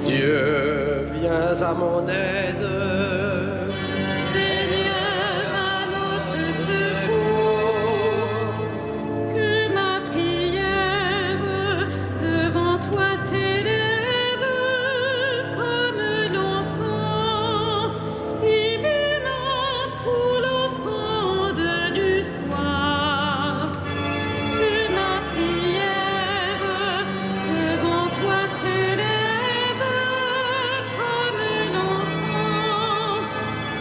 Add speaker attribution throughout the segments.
Speaker 1: Dieu, viens à mon aide.
Speaker 2: Seigneur, à notre secours, que ma prière devant toi s'élève comme l'encens et mes mains pour l'offrande du soir. Que ma prière devant toi s'élève comme l'encens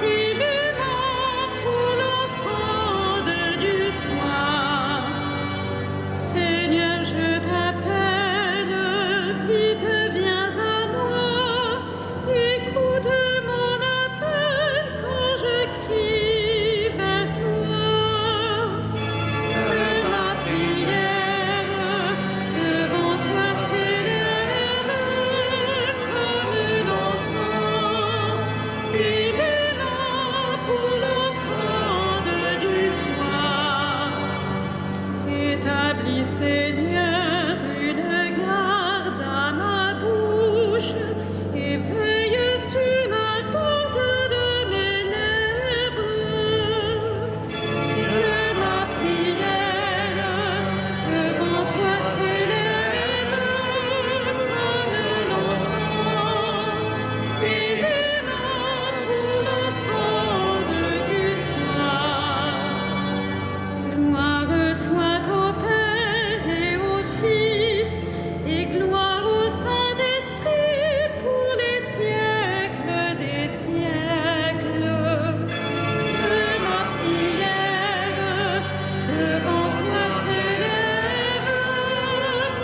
Speaker 2: et mes mains pour l'offrande du soir. Seigneur, je t'appelle, vite viens à moi, écoute mon appel quand je crie vers toi. Que ma prière devant toi s'élève comme l'encens et mes mains pour l'offrande du soir. Établis, Seigneur, une garde à ma bouche et veille sur la porte de mes lèvres. Que ma prière devant toi s'élève comme l'encens et mes mains pour l'offrande du soir. Gloire soit au Père et au Fils et gloire au Saint-Esprit pour les siècles des siècles. Que ma prière devant toi s'élève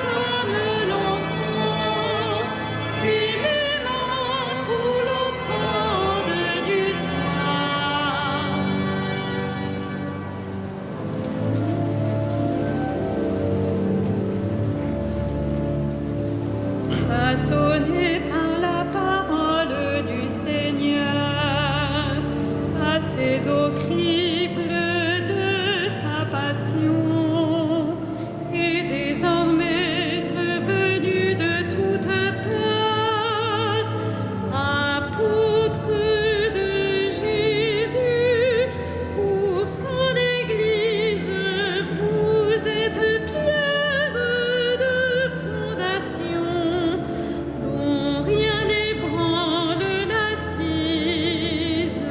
Speaker 2: comme l'encens et mes mains pour l'offrande du soir. Façonné par la parole du Seigneur, à ses eaux cribles de sa passion, et désormais revenu de toute peur, apôtre de Jésus, pour son Église, vous êtes pierre de fondation, dont rien n'ébranle l'assise.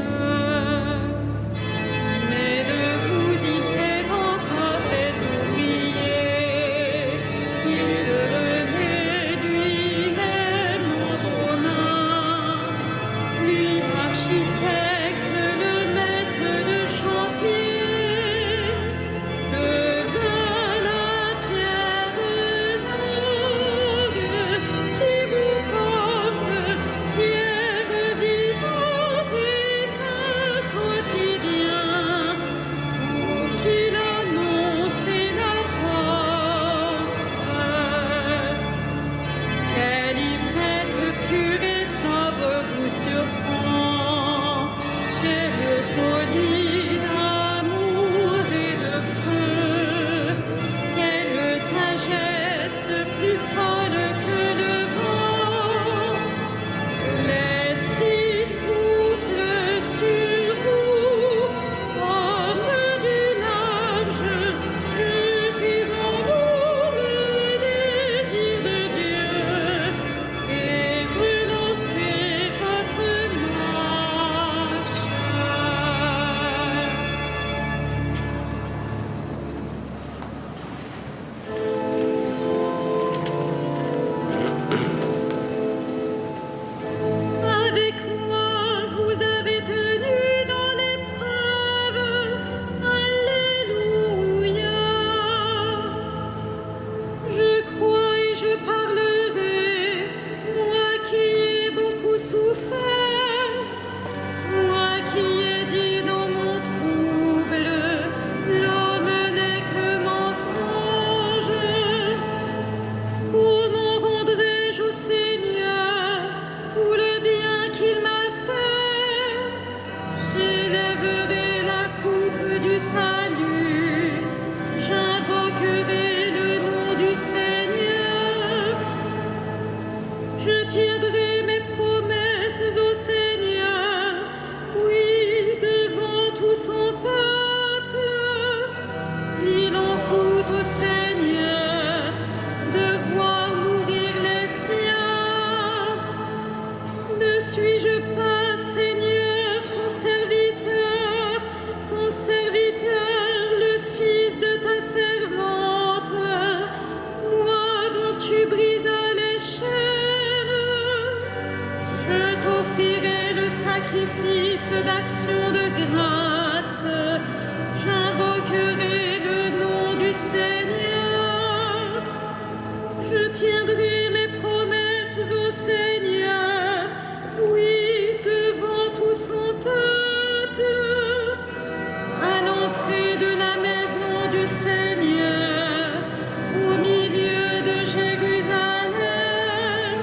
Speaker 2: Mais de vous il fait encore ses ouvriers. Il se remet lui-même en vos mains. Lui, architecte, le maître de chantier, devint la pierre longue qui vous porte, pierre vivante et pain quotidien, pour qu'il annonce et l'apporte. Quelle ivresse pure et sobre vous surprend, quelle folie d'amour et de feu, quelle sagesse plus folle que le vent. L'Esprit souffle sur vous, hommes du large, jetez en nous le désir de Dieu et relancez votre marche. Je tiendrai mes promesses au Seigneur, oui, devant tout son peuple. Il en coûte au Seigneur de voir mourir les siens. Ne suis-je pas, Seigneur, ton serviteur, le fils de ta servante, moi dont tu brisas les chaînes? Je t'offrirai le sacrifice d'action de grâce, j'invoquerai le nom du Seigneur. Je tiendrai mes promesses au Seigneur, oui, devant tout son peuple. À l'entrée de la maison du Seigneur, au milieu de Jérusalem,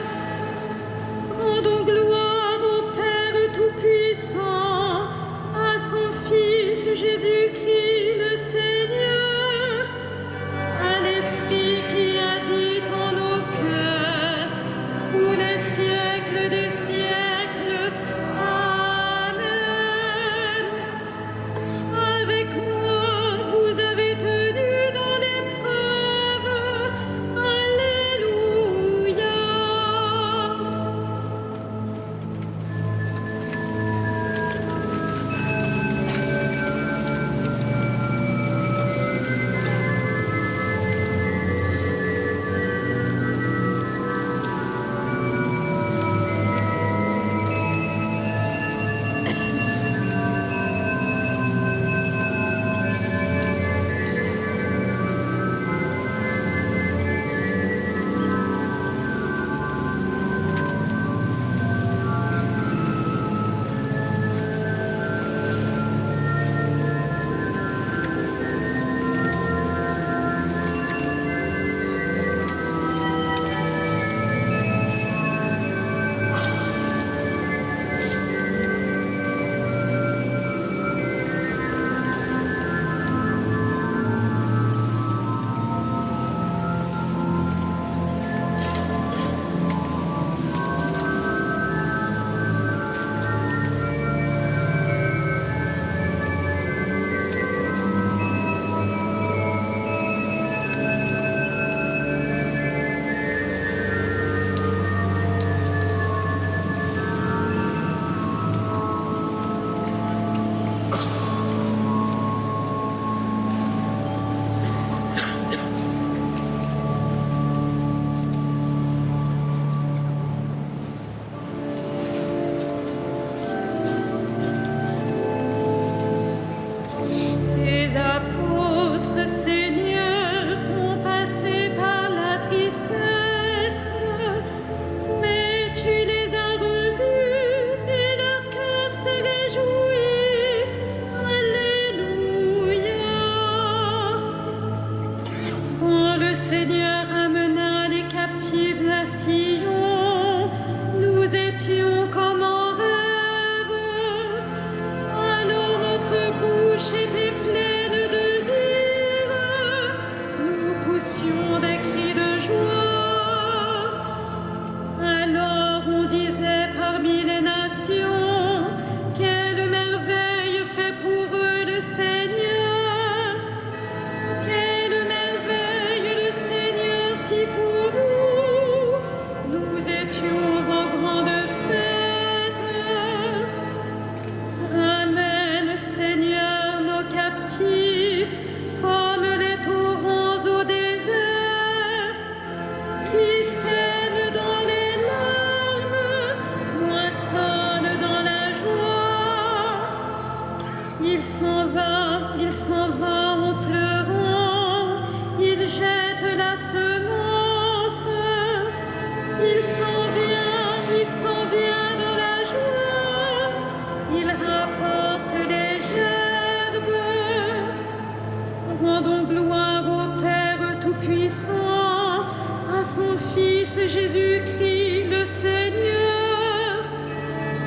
Speaker 2: rendons gloire au Père Tout-Puissant, à son Fils Jésus-Christ le Seigneur, à l'Esprit qui habite en nos cœurs, pour les siècles des siècles. Amen. Avec moi, vous avez tenu dans l'épreuve. Alléluia. Tes apôtres, Seigneur, ont passé par la tristesse, mais tu les as revus et leur cœur s'est réjoui. Alléluia. Quand le Seigneur amena les captifs à Sion, nous étions comme en rêve. Alors notre bouche était pleine de rire, nous poussions des cris de joie. Alors on disait parmi les nations, quelle merveille fait pour eux le Seigneur. Quelle merveille le Seigneur fit pour nous. Nous étions en grande fête. Ramène, Seigneur, nos captifs comme les torrents au désert, qui sèment dans les larmes, moissonnent dans la joie. Il s'en va en pleurant, il jette la semence. Il s'en vient dans la joie, il rapporte les gerbes. Rendons gloire au Père Tout-Puissant, à son Fils Jésus-Christ le Seigneur,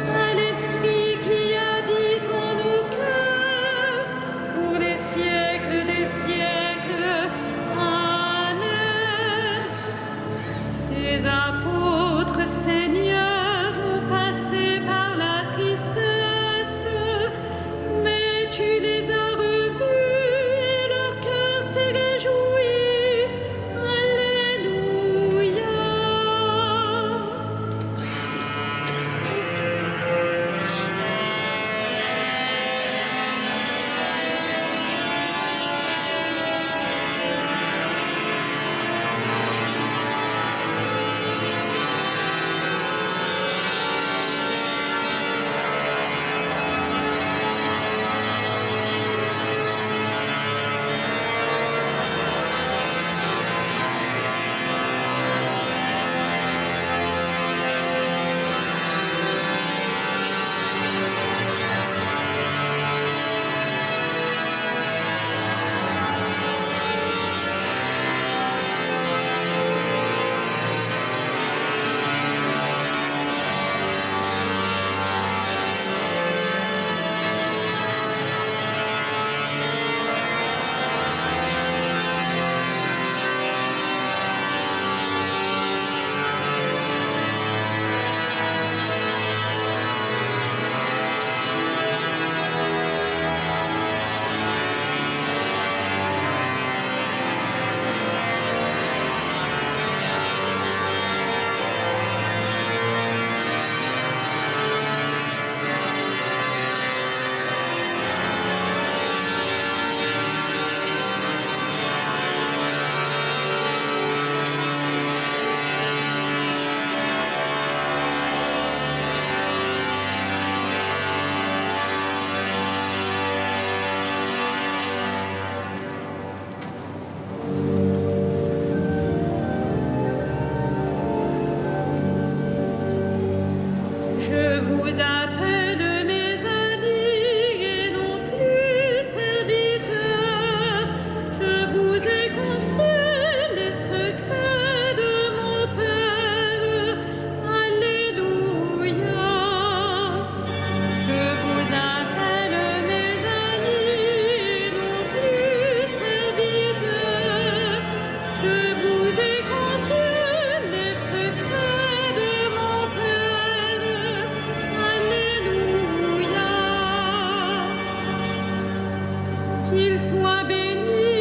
Speaker 2: à l'Esprit qui habite en nos cœurs, pour les siècles des siècles. Amen. Tes apôtres Je vous appelle mes amis et non plus serviteurs. Je vous ai confié les secrets de mon Père. Alléluia. Je vous appelle mes amis et non plus serviteurs. Je vous ai confié les secrets de mon Père. Alléluia. Qu'il soit béni,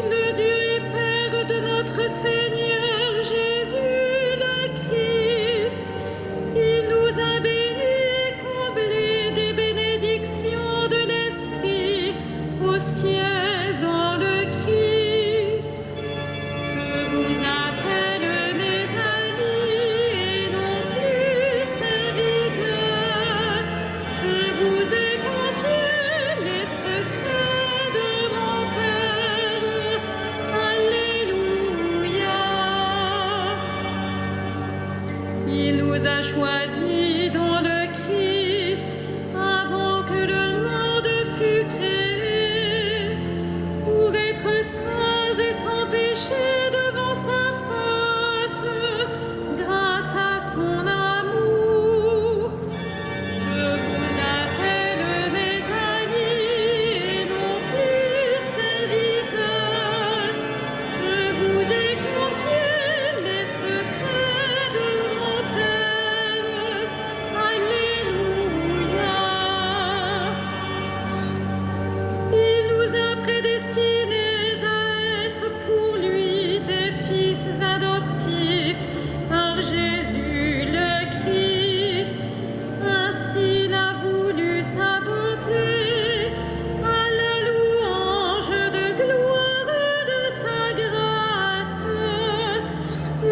Speaker 2: le Dieu et Père de notre Seigneur Jésus le Christ. Il nous a bénis et comblés des bénédictions de l'Esprit au ciel dans le Christ. Je vous appelle mes amis et non plus serviteurs. Je vous ai confié les secrets de mon Père. Alléluia. Il nous a choisis dans le Christ avant que le monde fût créé, pour être saints et sans péché devant sa face, grâce à son amour. Je vous appelle mes amis et non plus serviteurs. Je vous ai confié les secrets de mon Père. Alléluia. Il nous a prédestinés à être pour lui des fils adoptifs par Jésus le Christ. Ainsi il a voulu sa bonté, à la louange de gloire de sa grâce.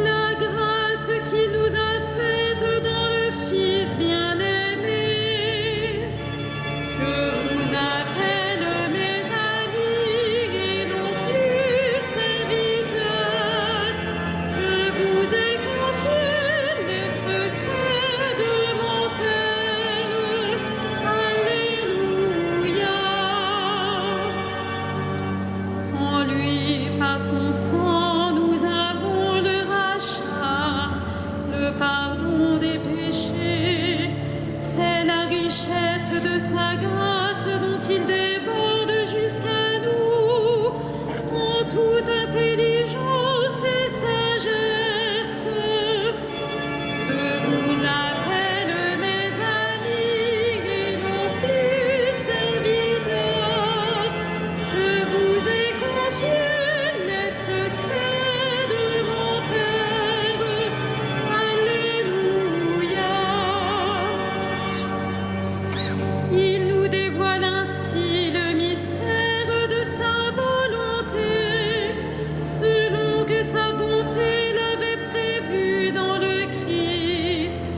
Speaker 2: La grâce qu'il nous a faite dans le Fils bien-aimé. Je vous appelle mes amis et non plus serviteurs. Je vous ai confié les secrets de mon Père. Alléluia. En lui, par son sang, nous avons le rachat, le pardon des péchés. C'est la richesse de sa grâce dont il déborde jusqu'à nous, en toute intelligence et sagesse. Je vous appelle mes amis et non plus serviteurs. Je vous ai confié les secrets de mon Père. Alléluia. Il nous dévoile ainsi le mystère de sa volonté, selon que sa bonté l'avait prévu dans le Christ,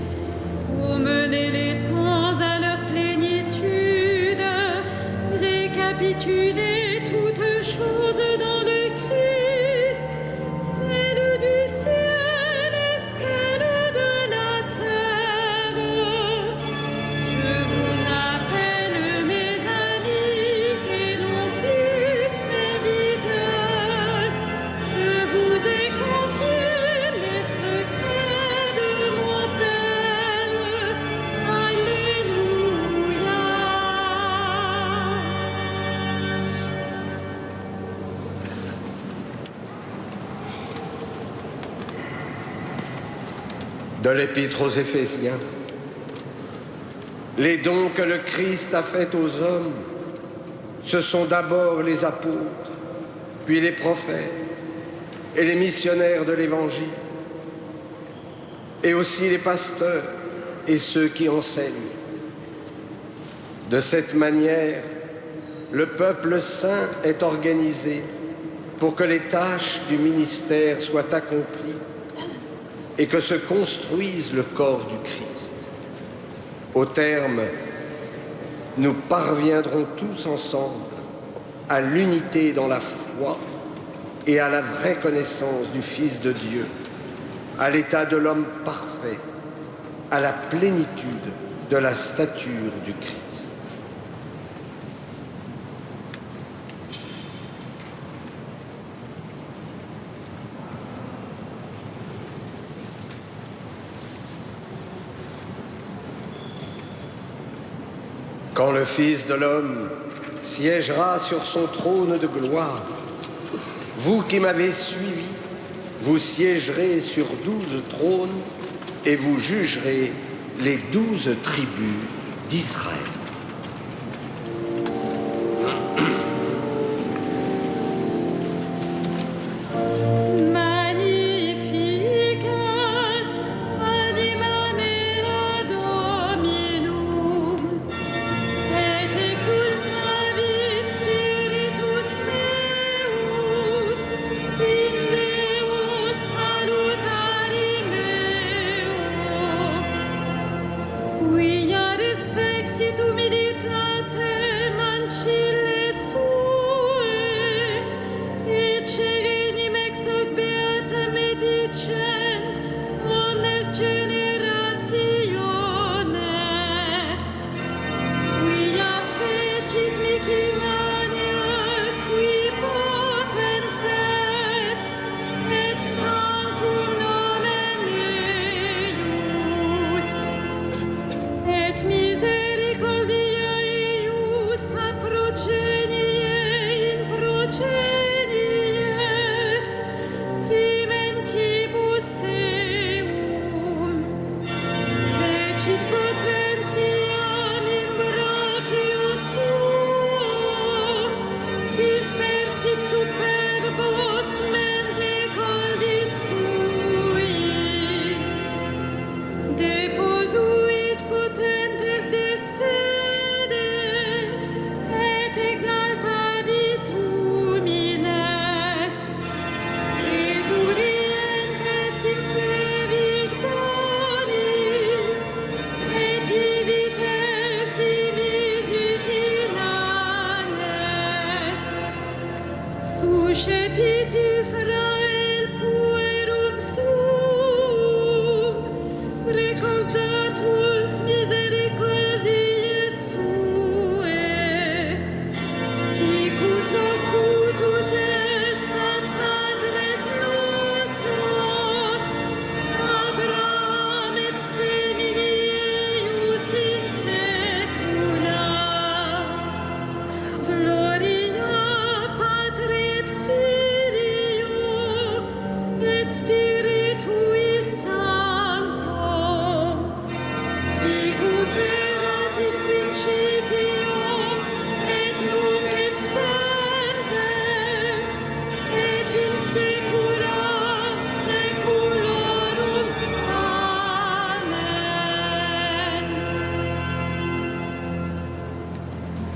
Speaker 2: pour mener les temps à leur plénitude, récapituler toutes choses dans le Christ, celle du ciel et celle de la terre. Je vous appelle mes amis et non plus serviteurs. Je vous ai confié les secrets de mon Père. Alléluia.
Speaker 1: De l'Épître aux Éphésiens. Les dons que le Christ a faits aux hommes, ce sont d'abord les apôtres, puis les prophètes et les missionnaires de l'Évangile, et aussi les pasteurs et ceux qui enseignent. De cette manière, le peuple saint est organisé pour que les tâches du ministère soient accomplies et que se construise le corps du Christ. Au terme, nous parviendrons tous ensemble à l'unité dans la foi et à la vraie connaissance du Fils de Dieu, à l'état de l'homme parfait, à la plénitude de la stature du Christ. Quand le Fils de l'homme siégera sur son trône de gloire, vous qui m'avez suivi, vous siégerez sur 12 trônes et vous jugerez les 12 tribus d'Israël.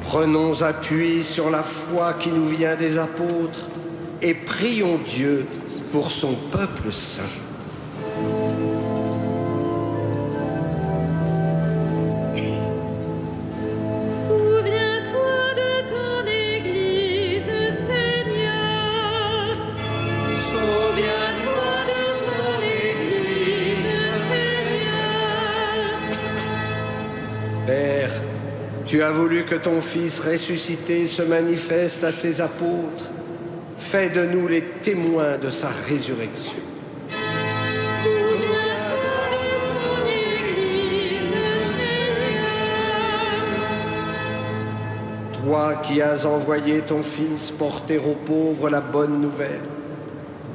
Speaker 1: Prenons appui sur la foi qui nous vient des apôtres et prions Dieu pour son peuple saint.
Speaker 2: Souviens-toi de ton Église, Seigneur. Souviens-toi de ton Église, Seigneur.
Speaker 1: Père, tu as voulu que ton Fils ressuscité se manifeste à ses apôtres. Fais de nous les témoins de sa résurrection.
Speaker 2: Souviens-toi de ton Église, Seigneur.
Speaker 1: Toi qui as envoyé ton Fils porter aux pauvres la bonne nouvelle,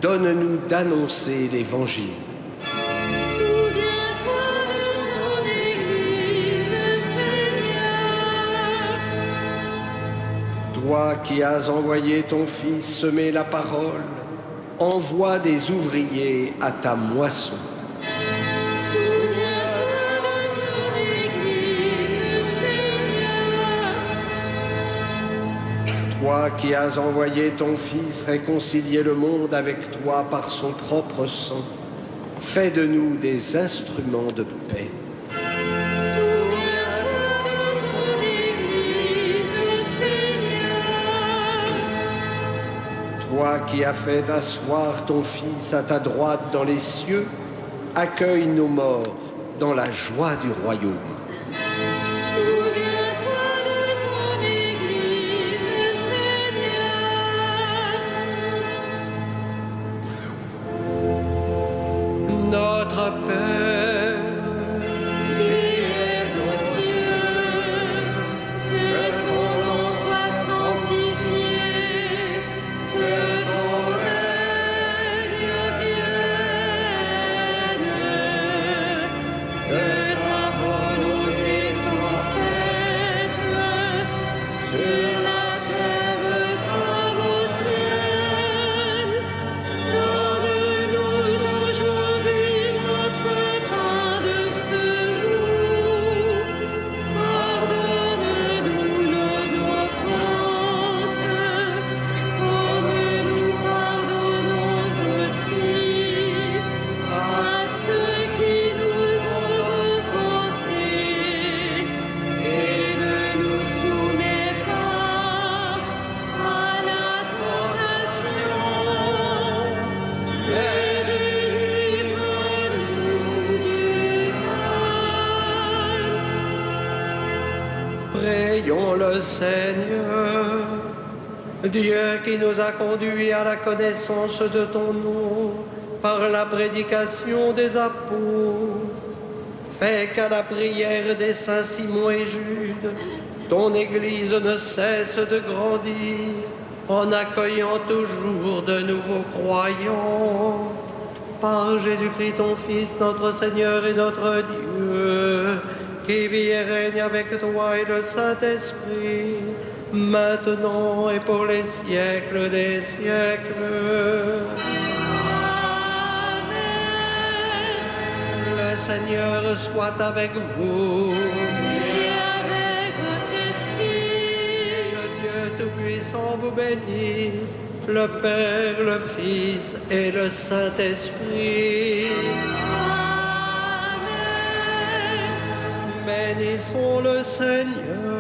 Speaker 1: donne-nous d'annoncer l'Évangile.
Speaker 2: Souviens-toi de ton Église, Seigneur.
Speaker 1: Toi qui as envoyé ton Fils semer la parole, envoie des ouvriers à ta moisson.
Speaker 2: Souviens-toi de ton Église, Seigneur.
Speaker 1: Toi qui as envoyé ton Fils réconcilier le monde avec toi par son propre sang, fais de nous des instruments de paix.
Speaker 2: Souviens-toi de ton Église, Seigneur.
Speaker 1: Toi qui as fait asseoir ton Fils à ta droite dans les cieux, accueille nos morts dans la joie du royaume.
Speaker 2: Souviens-toi de ton Église, Seigneur.
Speaker 1: Notre Père,
Speaker 2: Qui es aux cieux, que ton nom soit sanctifié, que ton règne vienne, que ta volonté soit faite sur la terre comme au ciel. Donne-nous aujourd'hui notre pain de ce jour. Pardonne-nous nos offenses, comme nous pardonnons aussi à ceux qui nous ont offensés. Et ne nous soumets pas à la tentation, mais délivre-nous du mal.
Speaker 1: prions le Seigneur. Dieu qui nous a conduits à la connaissance de ton nom par la prédication des apôtres, fais qu'à la prière des saints Simon et Jude, ton Église ne cesse de grandir en accueillant toujours de nouveaux croyants. Par Jésus-Christ, ton Fils, notre Seigneur et notre Dieu, qui vit et règne avec toi et le Saint-Esprit, maintenant et pour les siècles des siècles. Le Seigneur soit avec vous.
Speaker 2: Et avec votre esprit,
Speaker 1: Le Dieu Tout-Puissant vous bénisse, le Père, le Fils et le Saint-Esprit.
Speaker 2: Amen.
Speaker 1: Bénissons le Seigneur.